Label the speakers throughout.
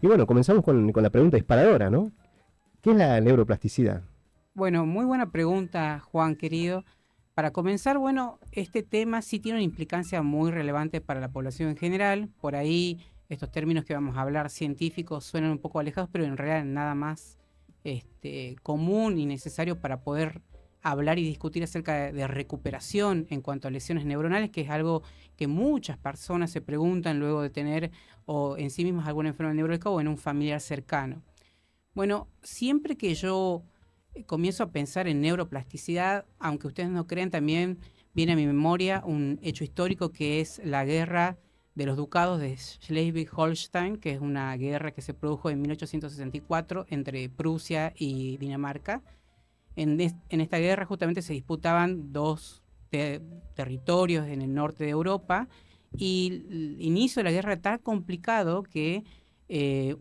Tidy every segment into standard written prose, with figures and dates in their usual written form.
Speaker 1: Y bueno, comenzamos con la pregunta disparadora, ¿no? ¿Qué es la neuroplasticidad?
Speaker 2: Bueno, muy buena pregunta, Juan, querido. Para comenzar, bueno, este tema sí tiene una implicancia muy relevante para la población en general. Por ahí estos términos que vamos a hablar científicos suenan un poco alejados, pero en realidad nada más común y necesario para poder hablar y discutir acerca de recuperación en cuanto a lesiones neuronales, que es algo que muchas personas se preguntan luego de tener o en sí mismas alguna enfermedad neurológica o en un familiar cercano. Bueno, siempre que yo comienzo a pensar en neuroplasticidad, aunque ustedes no crean, también viene a mi memoria un hecho histórico que es la guerra de los ducados de Schleswig-Holstein, que es una guerra que se produjo en 1864 entre Prusia y Dinamarca. En esta guerra justamente se disputaban dos territorios en el norte de Europa y el inicio de la guerra era tan complicado que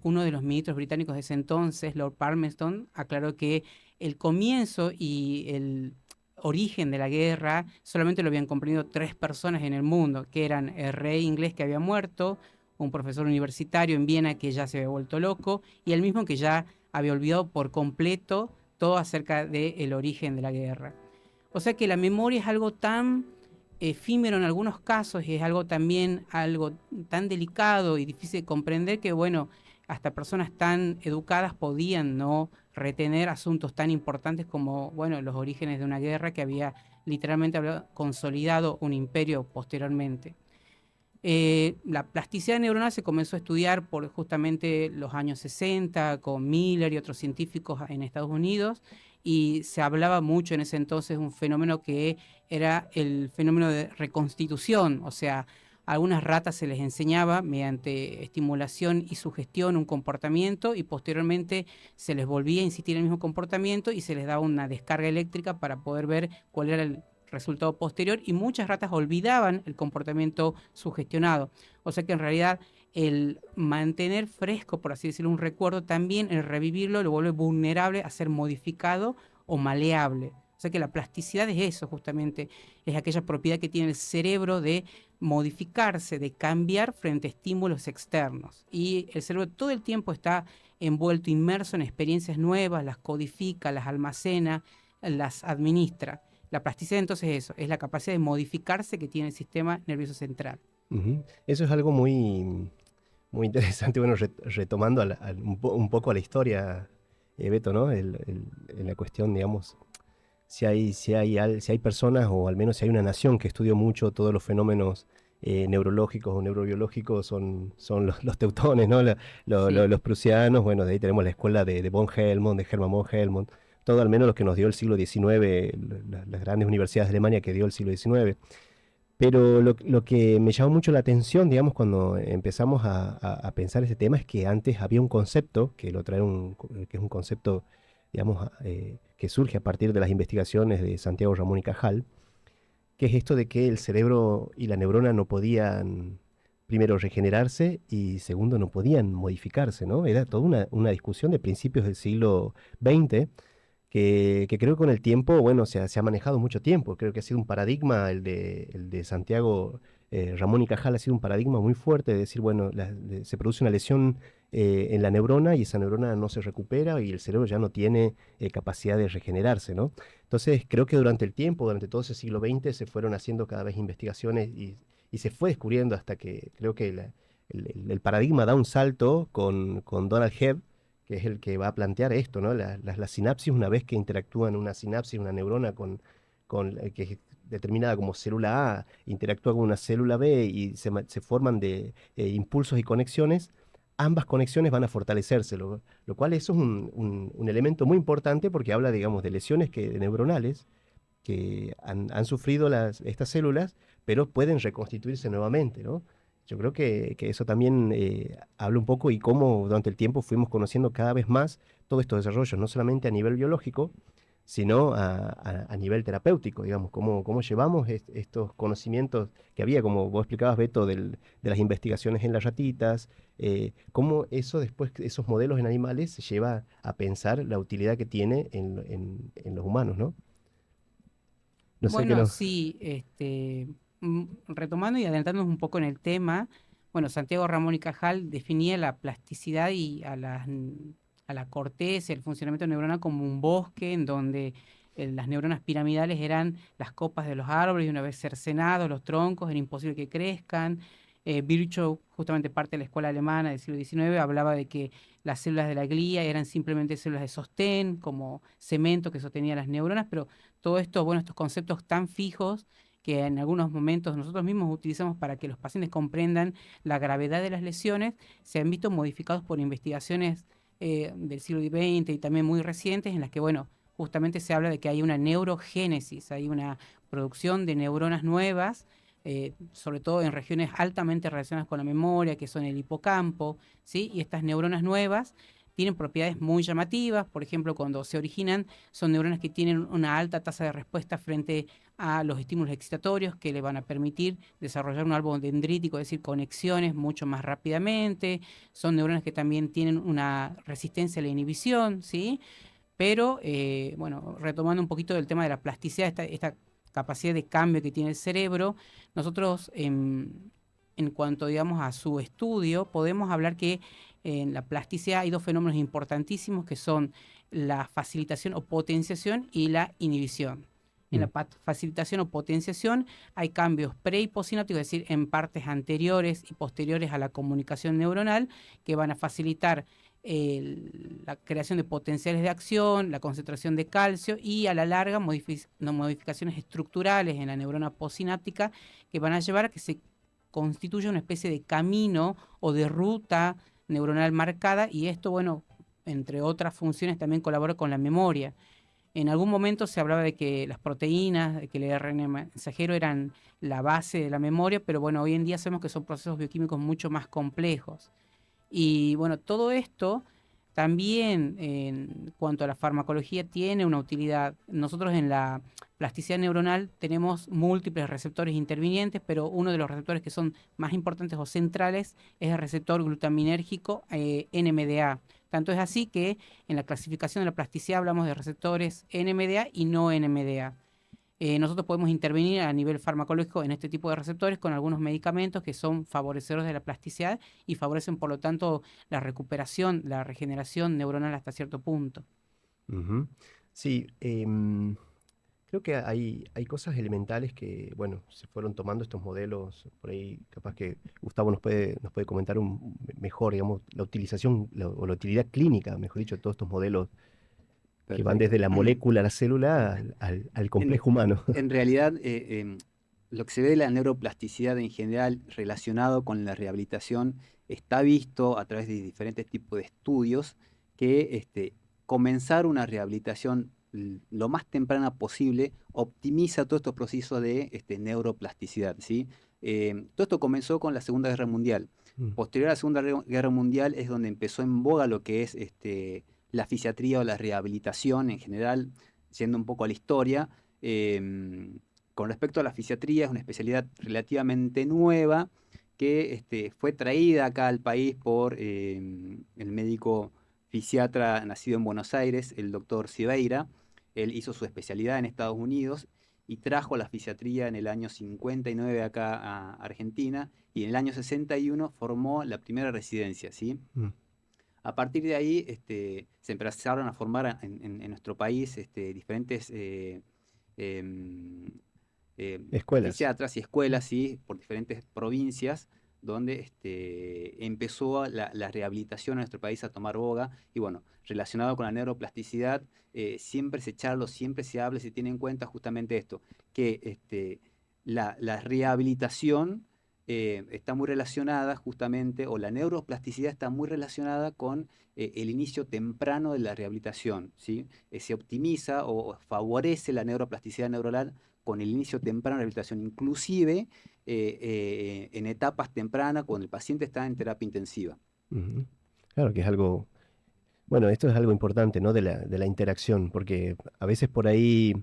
Speaker 2: uno de los ministros británicos de ese entonces, Lord Palmerston, aclaró que el comienzo y el origen de la guerra solamente lo habían comprendido tres personas en el mundo, que eran el rey inglés que había muerto, un profesor universitario en Viena que ya se había vuelto loco y el mismo que ya había olvidado por completo todo acerca del origen de la guerra. O sea que la memoria es algo tan efímero en algunos casos y es algo también algo tan delicado y difícil de comprender que, bueno, hasta personas tan educadas podían no retener asuntos tan importantes como, bueno, los orígenes de una guerra que había literalmente consolidado un imperio posteriormente. La plasticidad neuronal se comenzó a estudiar por justamente los años 60 con Miller y otros científicos en Estados Unidos y se hablaba mucho en ese entonces de un fenómeno que era el fenómeno de reconstitución, o sea, a algunas ratas se les enseñaba mediante estimulación y sugestión un comportamiento y posteriormente se les volvía a insistir en el mismo comportamiento y se les daba una descarga eléctrica para poder ver cuál era el resultado posterior y muchas ratas olvidaban el comportamiento sugestionado. O sea que en realidad el mantener fresco, por así decirlo, un recuerdo, también el revivirlo lo vuelve vulnerable a ser modificado o maleable. O sea que la plasticidad es eso justamente, es aquella propiedad que tiene el cerebro de modificarse, de cambiar frente a estímulos externos. Y el cerebro todo el tiempo está envuelto, inmerso en experiencias nuevas, las codifica, las almacena, las administra. La plasticidad entonces es eso, es la capacidad de modificarse que tiene el sistema nervioso central.
Speaker 1: Ujú. Eso es algo muy interesante, bueno, retomando un poco a la historia, Beto, ¿no? En la cuestión, digamos, si hay personas o al menos si hay una nación que estudió mucho todos los fenómenos neurológicos o neurobiológicos son los teutones, ¿no?
Speaker 2: Sí.
Speaker 1: Los prusianos, bueno, de ahí tenemos la escuela de von Helmont, de Hermann von Helmont, todo al menos lo que nos dio el siglo XIX, las grandes universidades de Alemania que dio el siglo XIX. Pero lo que me llamó mucho la atención, digamos, cuando empezamos a pensar ese tema es que antes había un concepto, que lo trae que es un concepto, digamos, que surge a partir de las investigaciones de Santiago Ramón y Cajal, que es esto de que el cerebro y la neurona no podían, primero, regenerarse y segundo, no podían modificarse, ¿no? Era toda una discusión de principios del siglo XX que creo que con el tiempo, bueno, se ha manejado mucho tiempo. Creo que ha sido un paradigma el de Santiago Ramón y Cajal, ha sido un paradigma muy fuerte de decir, bueno, se produce una lesión en la neurona y esa neurona no se recupera y el cerebro ya no tiene capacidad de regenerarse, ¿no? Entonces, creo que durante el tiempo, durante todo ese siglo XX, se fueron haciendo cada vez investigaciones y se fue descubriendo hasta que creo que el paradigma da un salto con Donald Hebb, que es el que va a plantear esto, ¿no? La sinapsis, una vez que interactúan una sinapsis, una neurona que es determinada como célula A, interactúa con una célula B y se forman de impulsos y conexiones, ambas conexiones van a fortalecerse, lo cual eso es un elemento muy importante porque habla, digamos, de lesiones neuronales que han sufrido estas células, pero pueden reconstituirse nuevamente, ¿no? Yo creo que eso también habla un poco y cómo durante el tiempo fuimos conociendo cada vez más todos estos desarrollos, no solamente a nivel biológico, sino a nivel terapéutico, digamos, cómo llevamos estos conocimientos que había, como vos explicabas, Beto, de las investigaciones en las ratitas, cómo eso después, esos modelos en animales, se lleva a pensar la utilidad que tiene en los humanos, ¿no? No sé qué
Speaker 2: Bueno,
Speaker 1: no.
Speaker 2: sí, retomando y adentrándonos un poco en el tema, Bueno, Santiago Ramón y Cajal definía la plasticidad y a la corteza, el funcionamiento neuronal como un bosque en donde las neuronas piramidales eran las copas de los árboles y una vez cercenados los troncos era imposible que crezcan. Virchow, justamente parte de la escuela alemana del siglo XIX, hablaba de que las células de la glía eran simplemente células de sostén, como cemento que sostenía las neuronas, pero todo esto, bueno, estos conceptos tan fijos que en algunos momentos nosotros mismos utilizamos para que los pacientes comprendan la gravedad de las lesiones, se han visto modificados por investigaciones del siglo XX y también muy recientes en las que, bueno, justamente se habla de que hay una neurogénesis, hay una producción de neuronas nuevas, sobre todo en regiones altamente relacionadas con la memoria, que son el hipocampo, ¿sí? Y estas neuronas nuevas tienen propiedades muy llamativas, por ejemplo, cuando se originan, son neuronas que tienen una alta tasa de respuesta frente a los estímulos excitatorios que le van a permitir desarrollar un árbol dendrítico, es decir, conexiones mucho más rápidamente. Son neuronas que también tienen una resistencia a la inhibición, ¿sí? Pero, bueno, retomando un poquito del tema de la plasticidad, esta capacidad de cambio que tiene el cerebro, nosotros en cuanto, digamos, a su estudio, podemos hablar que en la plasticidad hay dos fenómenos importantísimos que son la facilitación o potenciación y la inhibición. En la
Speaker 1: Mm.
Speaker 2: facilitación o potenciación hay cambios pre y postsinápticos, es decir, en partes anteriores y posteriores a la comunicación neuronal, que van a facilitar la creación de potenciales de acción, la concentración de calcio y a la larga modificaciones estructurales en la neurona postsináptica que van a llevar a que se constituya una especie de camino o de ruta neuronal marcada y esto, bueno, entre otras funciones también colabora con la memoria. En algún momento se hablaba de que las proteínas, de que el ARN mensajero eran la base de la memoria, pero bueno, hoy en día sabemos que son procesos bioquímicos mucho más complejos. Y bueno, todo esto también en cuanto a la farmacología tiene una utilidad. Nosotros en la plasticidad neuronal tenemos múltiples receptores intervinientes, pero uno de los receptores que son más importantes o centrales es el receptor glutaminérgico NMDA. Tanto es así que en la clasificación de la plasticidad hablamos de receptores NMDA y no NMDA. Nosotros podemos intervenir a nivel farmacológico en este tipo de receptores con algunos medicamentos que son favorecedores de la plasticidad y favorecen, por lo tanto, la recuperación, la regeneración neuronal hasta cierto punto.
Speaker 1: Ujú. Sí, creo que hay cosas elementales que, bueno, se fueron tomando estos modelos, por ahí capaz que Gustavo nos puede comentar mejor, digamos, la utilización o la utilidad clínica, mejor dicho, de todos estos modelos que van
Speaker 3: Perfecto.
Speaker 1: desde la molécula a la célula al
Speaker 3: En,
Speaker 1: complejo humano.
Speaker 3: en realidad, lo que se ve de la neuroplasticidad en general relacionado con la rehabilitación está visto a través de diferentes tipos de estudios que comenzar una rehabilitación lo más temprana posible optimiza todos estos procesos de neuroplasticidad, ¿sí? Todo esto comenzó con la Segunda Guerra Mundial.
Speaker 1: Mm.
Speaker 3: Posterior a la Segunda Guerra Mundial es donde empezó en boga lo que es la fisiatría o la rehabilitación en general, yendo un poco a la historia. Con respecto a la fisiatría, es una especialidad relativamente nueva que fue traída acá al país por el médico fisiatra nacido en Buenos Aires, el doctor Civeira. Él hizo su especialidad en Estados Unidos y trajo la fisiatría en el año 59 acá a Argentina y en el año 61 formó la primera residencia, ¿sí?
Speaker 1: Mm.
Speaker 3: A partir de ahí se empezaron a formar en nuestro país diferentes em,
Speaker 1: Escuelas.
Speaker 3: fisiatras y escuelas, ¿sí? Por diferentes provincias, donde empezó la rehabilitación en nuestro país a tomar boga. Y bueno, relacionado con la neuroplasticidad, siempre se charla, siempre se habla, se tiene en cuenta justamente esto, que la rehabilitación está muy relacionada justamente, o la neuroplasticidad está muy relacionada con el inicio temprano de la rehabilitación, ¿sí? Se optimiza o favorece la neuroplasticidad neuronal con el inicio temprano de la rehabilitación, inclusive en etapas tempranas cuando el paciente está en terapia intensiva.
Speaker 1: Ujú. Claro que es algo, bueno, esto es algo importante, ¿no? De la interacción, porque a veces por ahí,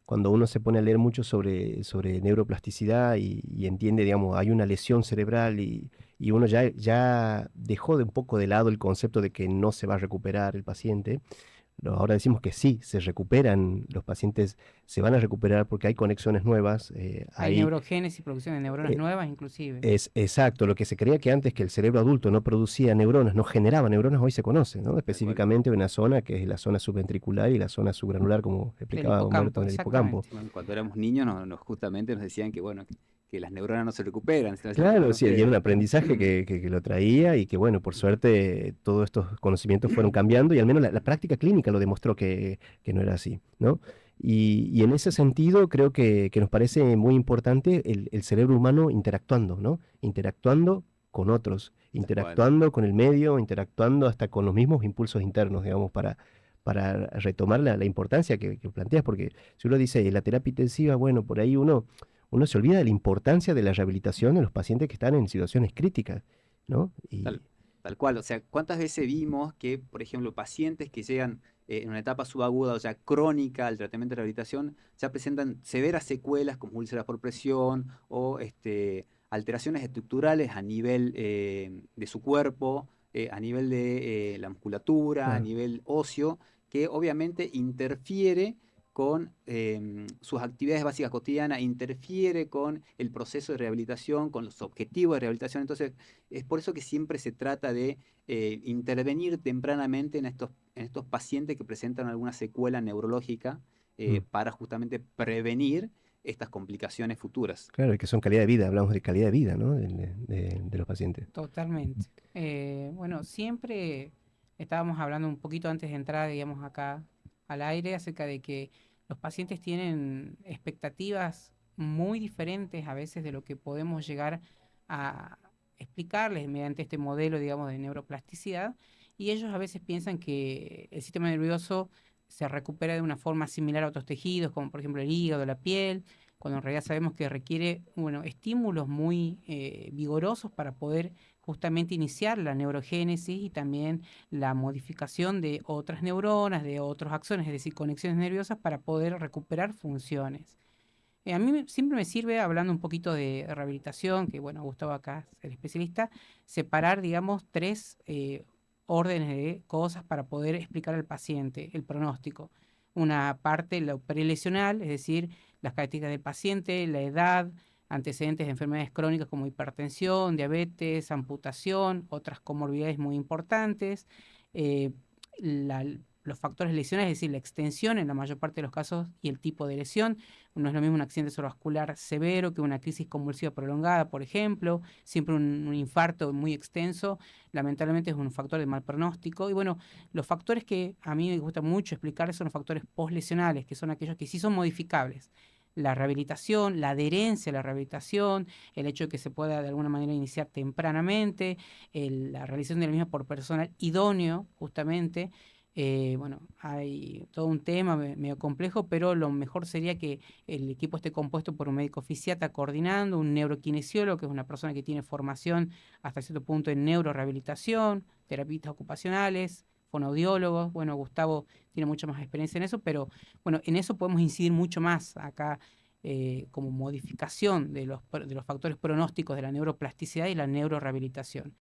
Speaker 1: cuando uno se pone a leer mucho sobre neuroplasticidad y entiende, digamos, hay una lesión cerebral y uno ya dejó de un poco de lado el concepto de que no se va a recuperar el paciente, Ahora decimos que sí, se recuperan, los pacientes se van a recuperar porque hay conexiones nuevas,
Speaker 2: Hay neurogénesis, producción de neuronas
Speaker 1: eh,
Speaker 2: nuevas inclusive.
Speaker 1: es exacto, lo que se creía que antes que el cerebro adulto no producía neuronas, no generaba neuronas, hoy se conoce, ¿no?
Speaker 3: Tal cual.
Speaker 1: Específicamente una zona que es la zona subventricular y la zona subgranular, como
Speaker 2: Del
Speaker 1: explicaba Humberto,
Speaker 2: hipocampo,
Speaker 1: en el hipocampo.
Speaker 2: exactamente.
Speaker 3: Bueno, cuando éramos niños justamente nos decían que, bueno, que las neuronas no se recuperan, sino
Speaker 1: Claro, sí, y era un
Speaker 3: simplemente...
Speaker 1: aprendizaje que lo traía y que, bueno, por suerte todos estos conocimientos fueron cambiando y al menos la práctica clínica lo demostró que no era así, ¿no? Y en ese sentido creo que nos parece muy importante el cerebro humano interactuando, ¿no? Interactuando con otros,
Speaker 3: Tal cual.
Speaker 1: interactuando con el medio, interactuando hasta con los mismos impulsos internos, digamos, para retomar la importancia que planteas, porque si uno dice la terapia intensiva, bueno, por ahí uno se olvida de la importancia de la rehabilitación en los pacientes que están en situaciones críticas, ¿no?
Speaker 3: Tal, tal cual, o sea, ¿cuántas veces vimos que, por ejemplo, pacientes que llegan en una etapa subaguda, o sea, crónica al tratamiento de rehabilitación, ya presentan severas secuelas como úlceras por presión o alteraciones estructurales a nivel de su cuerpo, a nivel de la musculatura, a
Speaker 1: Claro,
Speaker 3: nivel óseo, que obviamente interfiere con sus actividades básicas cotidianas, interfiere con el proceso de rehabilitación, con los objetivos de rehabilitación. Entonces, es por eso que siempre se trata de intervenir tempranamente en estos pacientes que presentan alguna secuela neurológica
Speaker 1: mm,
Speaker 3: para justamente prevenir estas complicaciones futuras.
Speaker 1: claro, y que son calidad de vida, hablamos de calidad de vida, ¿no? De los pacientes.
Speaker 2: Totalmente. Bueno, siempre estábamos hablando un poquito antes de entrar, digamos, acá al aire, acerca de que los pacientes tienen expectativas muy diferentes a veces de lo que podemos llegar a explicarles mediante este modelo, digamos, de neuroplasticidad, y ellos a veces piensan que el sistema nervioso se recupera de una forma similar a otros tejidos, como por ejemplo el hígado, la piel, cuando en realidad sabemos que requiere, bueno, estímulos muy vigorosos para poder justamente iniciar la neurogénesis y también la modificación de otras neuronas, de otros axones, es decir, conexiones nerviosas para poder recuperar funciones. A mí siempre me sirve, hablando un poquito de rehabilitación, que bueno, Gustavo acá es el especialista, separar, digamos, tres órdenes de cosas para poder explicar al paciente el pronóstico. Una parte, lo prelesional, es decir, las características del paciente, la edad, antecedentes de enfermedades crónicas como hipertensión, diabetes, amputación, otras comorbilidades muy importantes, eh, la- los factores lesionales, es decir, la extensión en la mayor parte de los casos y el tipo de lesión. No es lo mismo un accidente cerebrovascular severo que una crisis convulsiva prolongada, por ejemplo. Siempre un infarto muy extenso, lamentablemente es un factor de mal pronóstico. Y bueno, los factores que a mí me gusta mucho explicar son los factores postlesionales, que son aquellos que sí son modificables. La rehabilitación, la adherencia a la rehabilitación, el hecho de que se pueda de alguna manera iniciar tempranamente, la realización de la misma por personal idóneo, justamente. Bueno, hay todo un tema medio complejo, pero lo mejor sería que el equipo esté compuesto por un médico fisiatra coordinando, un neurokinesiólogo, que es una persona que tiene formación hasta cierto punto en neurorehabilitación, terapistas ocupacionales, fonoaudiólogos. Bueno, Gustavo tiene mucha más experiencia en eso, pero bueno, en eso podemos incidir mucho más acá como modificación de los factores pronósticos de la neuroplasticidad y la neurorehabilitación.